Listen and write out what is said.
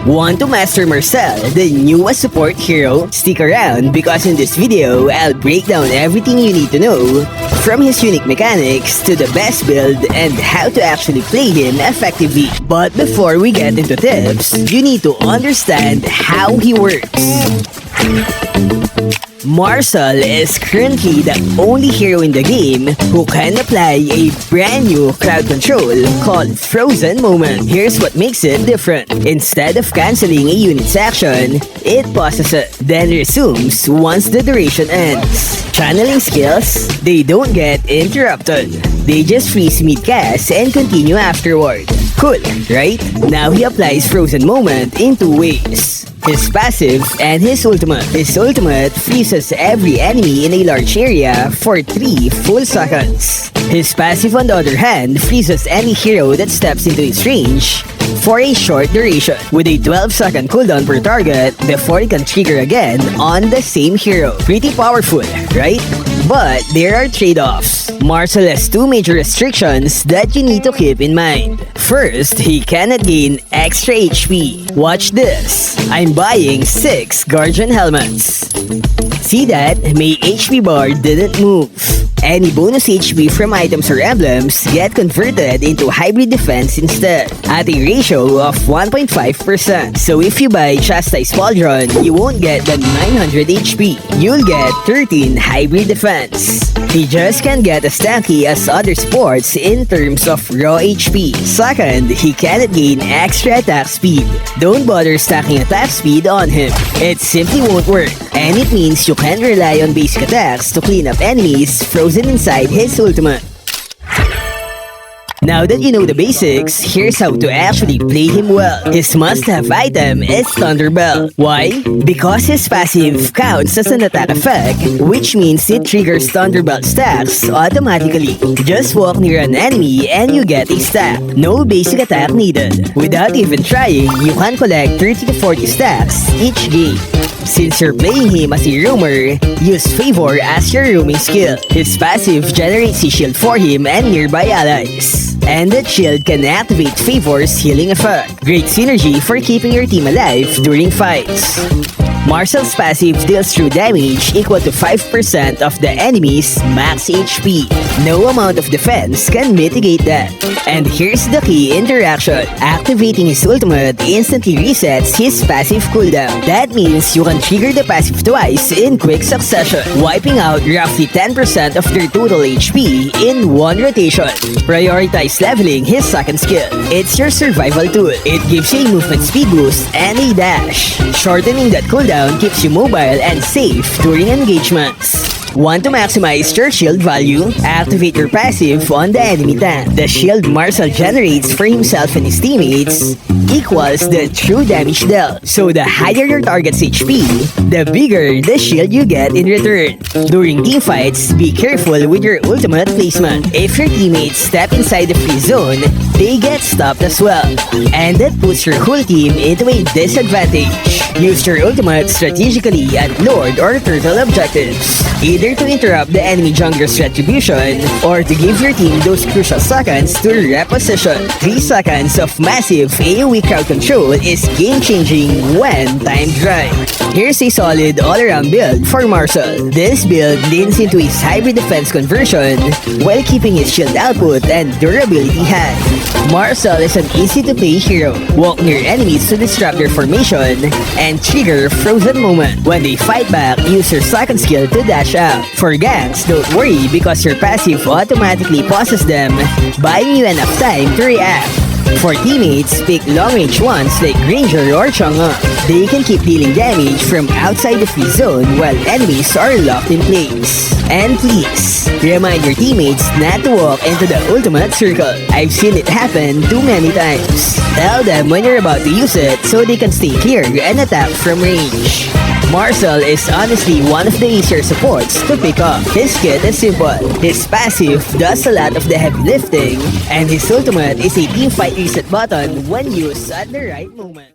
Want to master Marcel, the newest support hero? Stick around because in this video, I'll break down everything you need to know, from his unique mechanics to the best build and how to actually play him effectively. But before we get into tips, you need to understand how he works. Marcel is currently the only hero in the game who can apply a brand new crowd control called Frozen Moment. Here's what makes it different. Instead of cancelling a unit's action, it pauses it, then resumes once the duration ends. Channeling skills, they don't get interrupted. They just freeze mid-cast and continue afterward. Cool, right? Now he applies Frozen Moment in two ways. His passive and his ultimate. His ultimate freezes every enemy in a large area for 3 full seconds. His passive, on the other hand, freezes any hero that steps into its range for a short duration, with a 12-second cooldown per target before it can trigger again on the same hero. Pretty powerful, right? But there are trade-offs. Marcel has two major restrictions that you need to keep in mind. First, he cannot gain extra HP. Watch this. I'm buying 6 Guardian Helmets. See that? My HP bar didn't move. Any bonus HP from items or emblems get converted into hybrid defense instead, at a ratio of 1.5%. So if you buy Chastised Pauldron, you won't get the 900 HP. You'll get 13 hybrid defense. He just can't get as tanky as other sports in terms of raw HP. Second, he cannot gain extra attack speed. Don't bother stacking attack speed on him. It simply won't work. And it means you can't rely on basic attacks to clean up enemies frozen inside his ultimate. Now that you know the basics, here's how to actually play him well. His must-have item is Thunderbell. Why? Because his passive counts as an attack effect, which means it triggers Thunderbell stacks automatically. Just walk near an enemy and you get a stack. No basic attack needed. Without even trying, you can collect 30 to 40 stacks each game. Since you're playing him as a roamer, use Favor as your roaming skill. His passive generates a shield for him and nearby allies. And that shield can activate Favor's healing effect. Great synergy for keeping your team alive during fights. Marcel's passive deals true damage equal to 5% of the enemy's max HP. No amount of defense can mitigate that. And here's the key interaction. Activating his ultimate instantly resets his passive cooldown. That means you can trigger the passive twice in quick succession, wiping out roughly 10% of their total HP in one rotation. Prioritize leveling his second skill. It's your survival tool. It gives you a movement speed boost and a dash. Shortening that cooldown keeps you mobile and safe during engagements. Want to maximize your shield value? Activate your passive on the enemy tank. The shield Marcel generates for himself and his teammates equals the true damage dealt. So the higher your target's HP, the bigger the shield you get in return. During teamfights, be careful with your ultimate placement. If your teammates step inside the free zone, they get stopped as well. And that puts your whole team into a disadvantage. Use your ultimate strategically at Lord or Turtle objectives, either to interrupt the enemy jungler's retribution or to give your team those crucial seconds to reposition. 3 seconds of massive AoE crowd control is game-changing when timed right. Here's a solid all-around build for Marcel. This build leans into his hybrid defense conversion while keeping his shield output and durability high. Marcel is an easy-to-play hero. Walk near enemies to disrupt their formation and trigger Frozen Moment. When they fight back, use your second skill to dash out. For ganks, don't worry because your passive automatically pauses them, buying you enough time to react. For teammates, pick long-range ones like Granger or Chang'e. They can keep dealing damage from outside the free zone while enemies are locked in place. And please, remind your teammates not to walk into the ultimate circle. I've seen it happen too many times. Tell them when you're about to use it so they can stay clear and attack from range. Marcel is honestly one of the easier supports to pick up. His kit is simple. His passive does a lot of the heavy lifting, and his ultimate is a teamfight reset button when used at the right moment.